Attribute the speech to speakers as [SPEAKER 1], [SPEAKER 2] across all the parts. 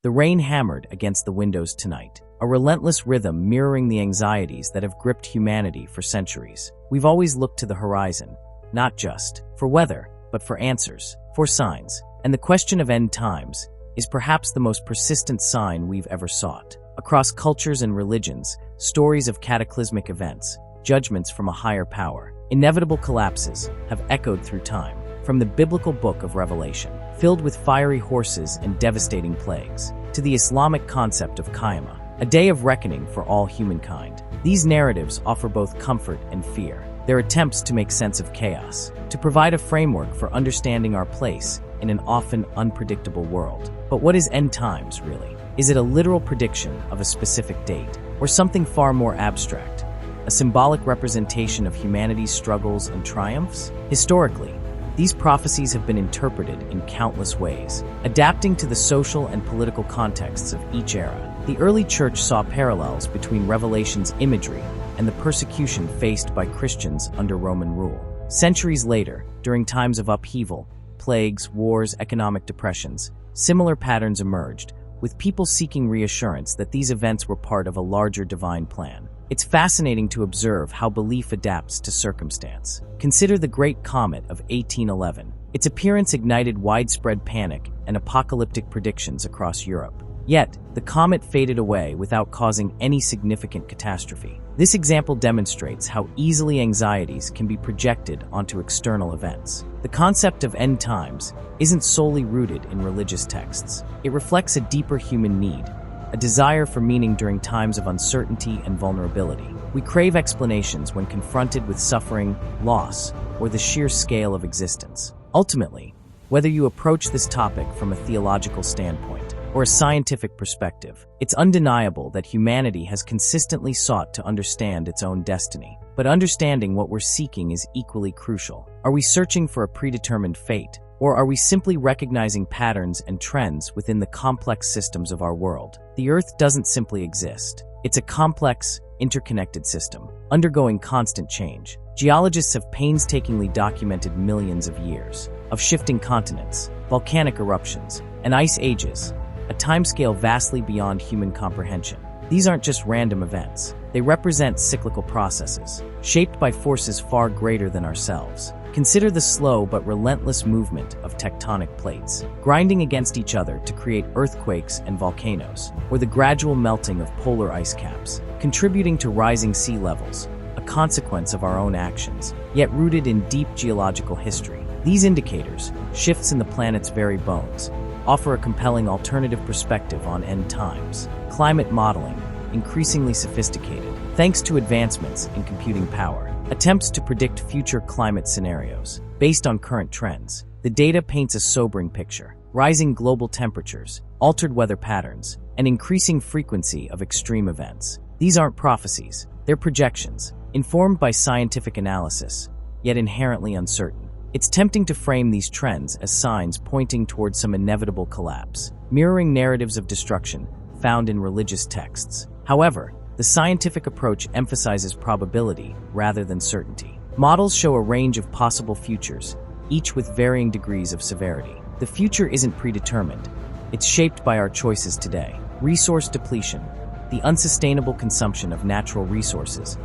[SPEAKER 1] The rain hammered against the windows tonight, a relentless rhythm mirroring the anxieties that have gripped humanity for centuries. We've always looked to the horizon, not just for weather, but for answers, for signs. And the question of end times is perhaps the most persistent sign we've ever sought. Across cultures and religions, stories of cataclysmic events, judgments from a higher power, inevitable collapses have echoed through time. From the biblical book of Revelation, filled with fiery horses and devastating plagues, to the Islamic concept of Qiyamah, a day of reckoning for all humankind. These narratives offer both comfort and fear. They're attempts to make sense of chaos, to provide a framework for understanding our place in an often unpredictable world. But what is end times, really? Is it a literal prediction of a specific date, or something far more abstract, a symbolic representation of humanity's struggles and triumphs? Historically, these prophecies have been interpreted in countless ways, adapting to the social and political contexts of each era. The early church saw parallels between Revelation's imagery and the persecution faced by Christians under Roman rule. Centuries later, during times of upheaval, plagues, wars, economic depressions, similar patterns emerged, with people seeking reassurance that these events were part of a larger divine plan. It's fascinating to observe how belief adapts to circumstance. Consider the Great Comet of 1811. Its appearance ignited widespread panic and apocalyptic predictions across Europe. Yet, the comet faded away without causing any significant catastrophe. This example demonstrates how easily anxieties can be projected onto external events. The concept of end times isn't solely rooted in religious texts. It reflects a deeper human need, a desire for meaning during times of uncertainty and vulnerability. We crave explanations when confronted with suffering, loss, or the sheer scale of existence. Ultimately, whether you approach this topic from a theological standpoint or a scientific perspective, it's undeniable that humanity has consistently sought to understand its own destiny. But understanding what we're seeking is equally crucial. Are we searching for a predetermined fate, or are we simply recognizing patterns and trends within the complex systems of our world? The Earth doesn't simply exist. It's a complex, interconnected system, undergoing constant change. Geologists have painstakingly documented millions of years of shifting continents, volcanic eruptions, and ice ages, a timescale vastly beyond human comprehension. These aren't just random events. They represent cyclical processes, shaped by forces far greater than ourselves. Consider the slow but relentless movement of tectonic plates, grinding against each other to create earthquakes and volcanoes, or the gradual melting of polar ice caps, contributing to rising sea levels, a consequence of our own actions, yet rooted in deep geological history. These indicators, shifts in the planet's very bones, offer a compelling alternative perspective on end times. Climate modeling, increasingly sophisticated, thanks to advancements in computing power, attempts to predict future climate scenarios. Based on current trends, the data paints a sobering picture. Rising global temperatures, altered weather patterns, and increasing frequency of extreme events. These aren't prophecies, they're projections, informed by scientific analysis, yet inherently uncertain. It's tempting to frame these trends as signs pointing towards some inevitable collapse, mirroring narratives of destruction found in religious texts. However, the scientific approach emphasizes probability rather than certainty. Models show a range of possible futures, each with varying degrees of severity. The future isn't predetermined. It's shaped by our choices today. Resource depletion, the unsustainable consumption of natural resources,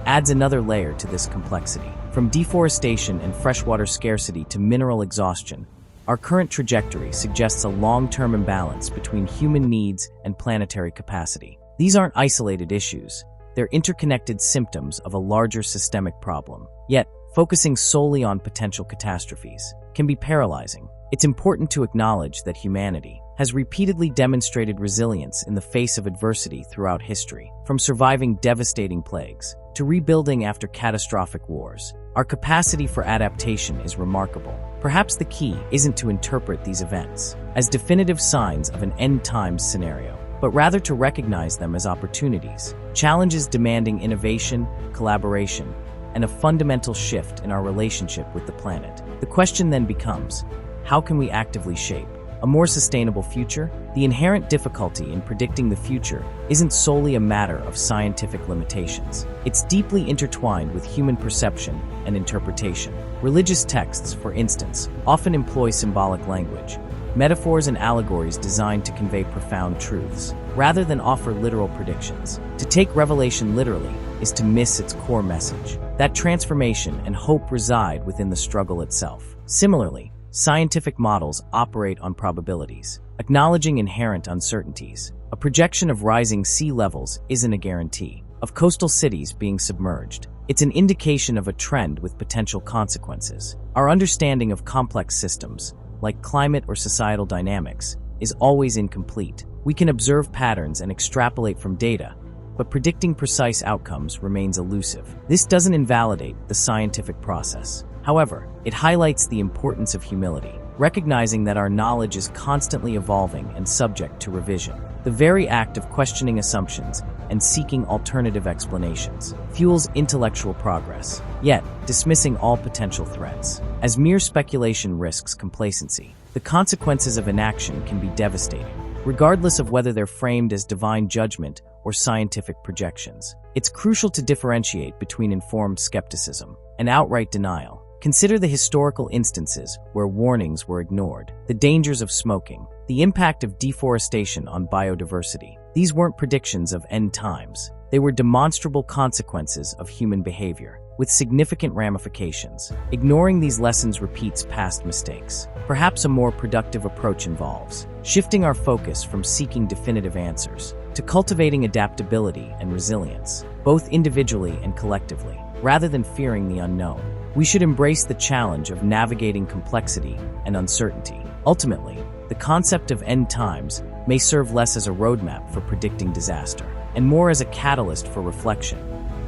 [SPEAKER 1] adds another layer to this complexity. From deforestation and freshwater scarcity to mineral exhaustion, our current trajectory suggests a long-term imbalance between human needs and planetary capacity. These aren't isolated issues. They're interconnected symptoms of a larger systemic problem. Yet, focusing solely on potential catastrophes can be paralyzing. It's important to acknowledge that humanity has repeatedly demonstrated resilience in the face of adversity throughout history. From surviving devastating plagues to rebuilding after catastrophic wars, our capacity for adaptation is remarkable. Perhaps the key isn't to interpret these events as definitive signs of an end times scenario, but rather to recognize them as opportunities, challenges demanding innovation, collaboration, and a fundamental shift in our relationship with the planet. The question then becomes, how can we actively shape a more sustainable future? The inherent difficulty in predicting the future isn't solely a matter of scientific limitations. It's deeply intertwined with human perception and interpretation. Religious texts, for instance, often employ symbolic language, metaphors and allegories designed to convey profound truths, rather than offer literal predictions. To take Revelation literally is to miss its core message. That transformation and hope reside within the struggle itself. Similarly, scientific models operate on probabilities, acknowledging inherent uncertainties. A projection of rising sea levels isn't a guarantee of coastal cities being submerged. It's an indication of a trend with potential consequences. Our understanding of complex systems, like climate or societal dynamics, is always incomplete. We can observe patterns and extrapolate from data, but predicting precise outcomes remains elusive. This doesn't invalidate the scientific process. However, it highlights the importance of humility, recognizing that our knowledge is constantly evolving and subject to revision. The very act of questioning assumptions and seeking alternative explanations fuels intellectual progress, yet dismissing all potential threats as mere speculation risks complacency. The consequences of inaction can be devastating, regardless of whether they're framed as divine judgment or scientific projections. It's crucial to differentiate between informed skepticism and outright denial. Consider the historical instances where warnings were ignored, the dangers of smoking, the impact of deforestation on biodiversity. These weren't predictions of end times. They were demonstrable consequences of human behavior, with significant ramifications. Ignoring these lessons repeats past mistakes. Perhaps a more productive approach involves shifting our focus from seeking definitive answers to cultivating adaptability and resilience, both individually and collectively, rather than fearing the unknown. We should embrace the challenge of navigating complexity and uncertainty. Ultimately, the concept of end times may serve less as a roadmap for predicting disaster and more as a catalyst for reflection,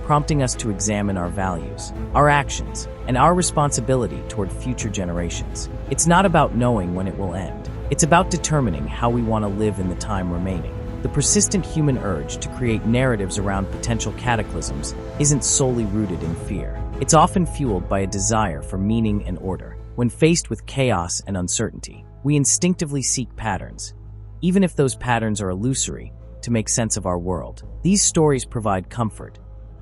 [SPEAKER 1] prompting us to examine our values, our actions, and our responsibility toward future generations. It's not about knowing when it will end. It's about determining how we want to live in the time remaining. The persistent human urge to create narratives around potential cataclysms isn't solely rooted in fear. It's often fueled by a desire for meaning and order. When faced with chaos and uncertainty, we instinctively seek patterns, even if those patterns are illusory, to make sense of our world. These stories provide comfort,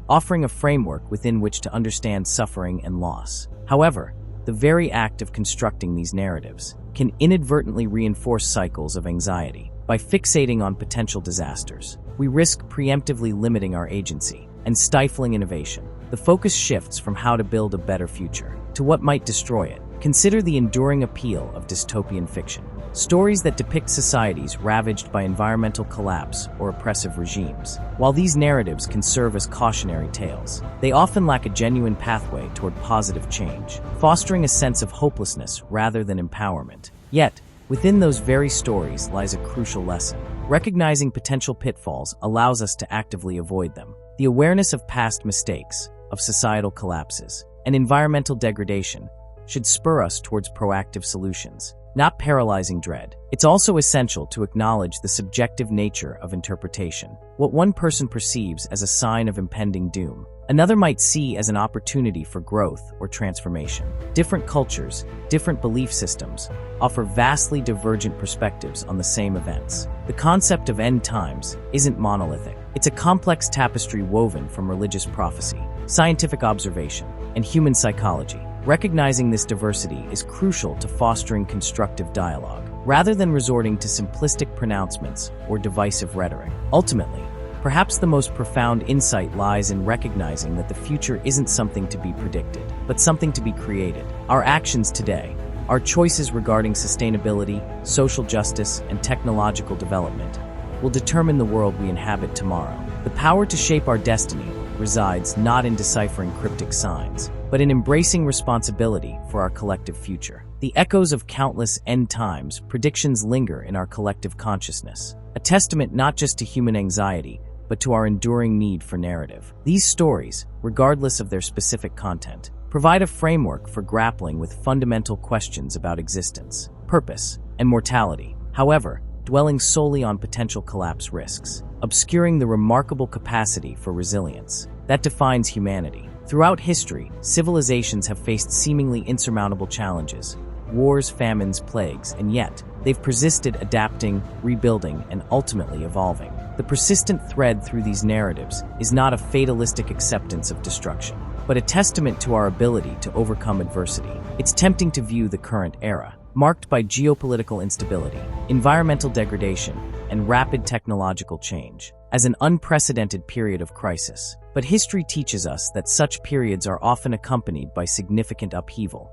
[SPEAKER 1] offering a framework within which to understand suffering and loss. However, the very act of constructing these narratives can inadvertently reinforce cycles of anxiety. By fixating on potential disasters, we risk preemptively limiting our agency and stifling innovation. The focus shifts from how to build a better future to what might destroy it. Consider the enduring appeal of dystopian fiction. Stories that depict societies ravaged by environmental collapse or oppressive regimes. While these narratives can serve as cautionary tales, they often lack a genuine pathway toward positive change, fostering a sense of hopelessness rather than empowerment. Yet, within those very stories lies a crucial lesson. Recognizing potential pitfalls allows us to actively avoid them. The awareness of past mistakes, of societal collapses, and environmental degradation should spur us towards proactive solutions, not paralyzing dread. It's also essential to acknowledge the subjective nature of interpretation. What one person perceives as a sign of impending doom, another might see as an opportunity for growth or transformation. Different cultures, different belief systems, offer vastly divergent perspectives on the same events. The concept of end times isn't monolithic. It's a complex tapestry woven from religious prophecy, scientific observation, and human psychology. Recognizing this diversity is crucial to fostering constructive dialogue, rather than resorting to simplistic pronouncements or divisive rhetoric. Ultimately, perhaps the most profound insight lies in recognizing that the future isn't something to be predicted, but something to be created. Our actions today, our choices regarding sustainability, social justice, and technological development, will determine the world we inhabit tomorrow. The power to shape our destiny resides not in deciphering cryptic signs, but in embracing responsibility for our collective future. The echoes of countless end times predictions linger in our collective consciousness, a testament not just to human anxiety, but to our enduring need for narrative. These stories, regardless of their specific content, provide a framework for grappling with fundamental questions about existence, purpose, and mortality. However, dwelling solely on potential collapse risks, obscuring the remarkable capacity for resilience that defines humanity. Throughout history, civilizations have faced seemingly insurmountable challenges, wars, famines, plagues, and yet they've persisted, adapting, rebuilding, and ultimately evolving. The persistent thread through these narratives is not a fatalistic acceptance of destruction, but a testament to our ability to overcome adversity. It's tempting to view the current era marked by geopolitical instability, environmental degradation, and rapid technological change, as an unprecedented period of crisis. But history teaches us that such periods are often accompanied by significant upheaval.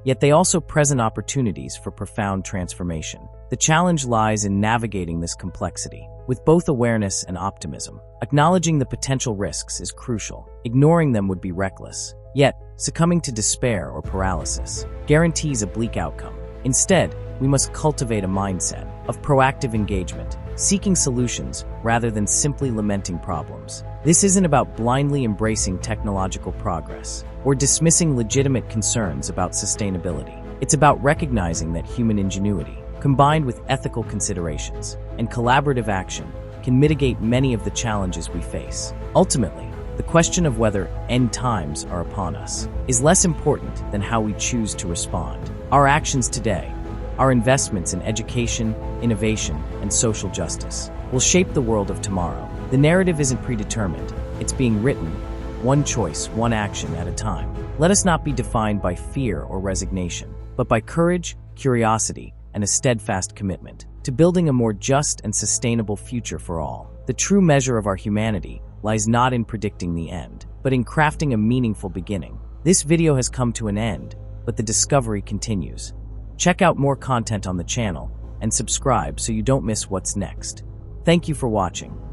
[SPEAKER 1] Yet they also present opportunities for profound transformation. The challenge lies in navigating this complexity, with both awareness and optimism. Acknowledging the potential risks is crucial. Ignoring them would be reckless. Yet, succumbing to despair or paralysis guarantees a bleak outcome. Instead, we must cultivate a mindset of proactive engagement, seeking solutions rather than simply lamenting problems. This isn't about blindly embracing technological progress or dismissing legitimate concerns about sustainability. It's about recognizing that human ingenuity, combined with ethical considerations and collaborative action, can mitigate many of the challenges we face. Ultimately, the question of whether end times are upon us is less important than how we choose to respond. Our actions today, our investments in education, innovation, and social justice, will shape the world of tomorrow. The narrative isn't predetermined, it's being written, one choice, one action at a time. Let us not be defined by fear or resignation, but by courage, curiosity, and a steadfast commitment to building a more just and sustainable future for all. The true measure of our humanity lies not in predicting the end, but in crafting a meaningful beginning. This video has come to an end, but the discovery continues. Check out more content on the channel and subscribe so you don't miss what's next. Thank you for watching.